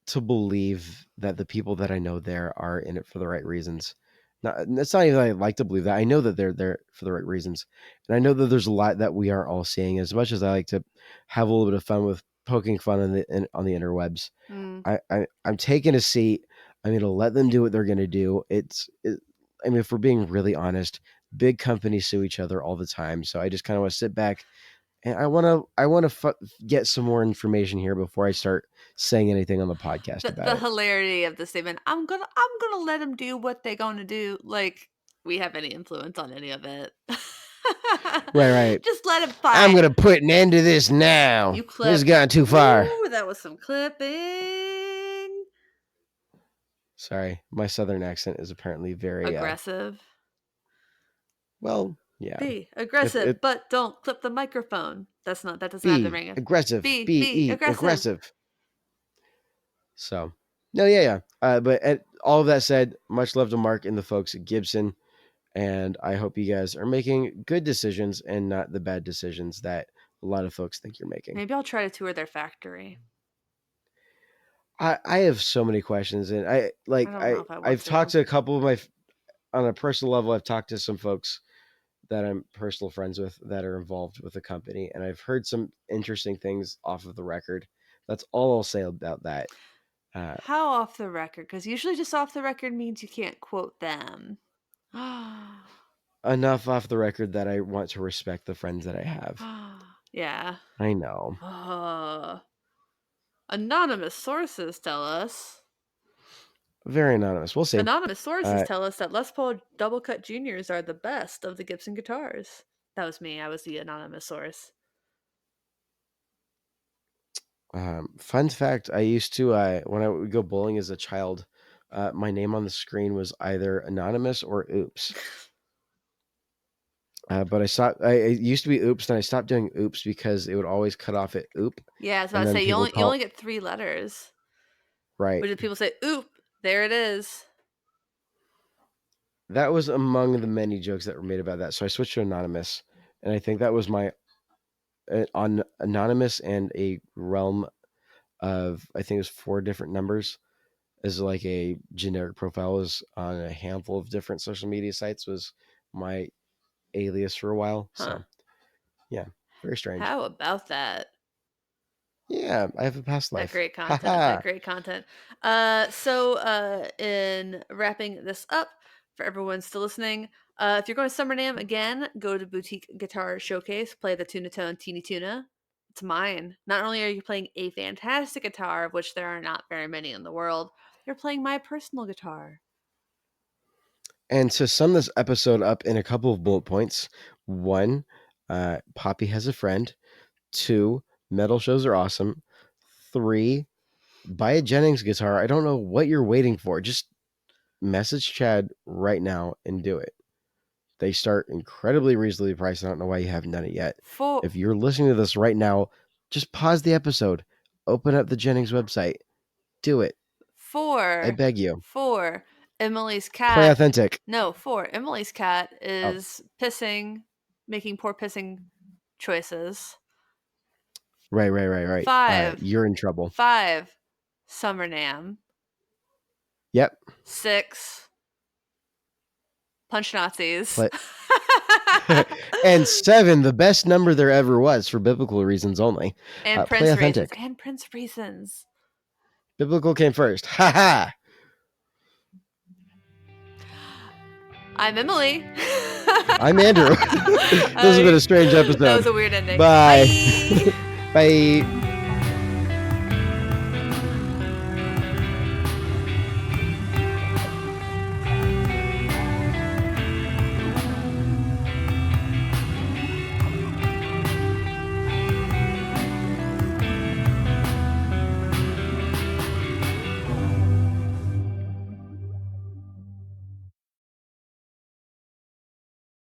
to believe that the people that I know there are in it for the right reasons. Not, it's not even that I like to believe that. I know that they're there for the right reasons. And I know that there's a lot that we aren't all seeing. As much as I like to have a little bit of fun with poking fun on the interwebs, Mm. I'm taking a seat. I'm going to let them do what they're going to do. I mean, if we're being really honest, big companies sue each other all the time. So I just kind of want to sit back and I want to get some more information here before I start saying anything on the podcast about The it. hilarity of the statement, I'm gonna let them do what they're gonna do. Like we have any influence on any of it. Right, right. Just let it I'm fly. gonna put an end to this now. You This has clipped. gone too far. Ooh, that was some clipping. Sorry, my southern accent is apparently very Aggressive. well, yeah. Be If aggressive, it but don't clip the microphone. That doesn't have the be ring of aggressive, be be aggressive. aggressive. So, no, yeah, yeah. But all of that said, much love to Mark and the folks at Gibson, and I hope you guys are making good decisions and not the bad decisions that a lot of folks think you're making. Maybe I'll try to tour their factory. I have so many questions, and I don't know if I want I've talked to. to a couple of my on a personal level. I've talked to some folks that I'm personal friends with that are involved with the company, and I've heard some interesting things off of the record. That's all I'll say about that. How off the record? Because usually just off the record means you can't quote them. Enough off the record that I want to respect the friends that I have. Yeah. I know. Anonymous sources tell us. Very anonymous. We'll see. Anonymous sources Uh, tell us that Les Paul Double Cut Juniors are the best of the Gibson guitars. That was me. I was the anonymous source. Fun fact: I used to when I would go bowling as a child, my name on the screen was either anonymous or oops. But I stopped. It used to be oops, and I stopped doing oops because it would always cut off at oop, Yeah, I was about and to then say you people would only call get 3 letters. right. But did people say, "Oop, there it is"? That was among the many jokes that were made about that. So I switched to anonymous, and I think that was my on anonymous and a realm of I think it was 4 different numbers as like a generic profile was on a handful of different social media sites was my alias for a while. Huh. So yeah, very strange. How about that? Yeah, I have a past That life. great content. That Haha. great content. In wrapping this up, for everyone still listening, if you're going to Summer NAMM again, go to Boutique Guitar Showcase, play the TunaTone Teeny Tuna. It's mine. Not only are you playing a fantastic guitar, of which there are not very many in the world, you're playing my personal guitar. And to sum this episode up in a couple of bullet points: 1, Poppy has a friend. 2, metal shows are awesome. 3, buy a Jennings guitar. I don't know what you're waiting for. Just message Chad right now and do it. They start incredibly reasonably priced. I don't know why you haven't done it yet. Four, If you're listening to this right now, just pause the episode, open up the Jennings website, do it. I four, beg you. four. Emily's Play cat. authentic. No, 4. Emily's cat Oh, is pissing, making poor pissing choices. right. 5. You're in trouble. 5. Summer NAMM. Yep. 6. Punch Nazis. Play. And 7, the best number there ever was for biblical reasons only. And Play Prince Reasons. authentic. And Prince Reasons. Biblical came first. Ha ha. I'm Emily. I'm Andrew. This has been a strange episode. That was a weird ending. Bye. Bye. Bye.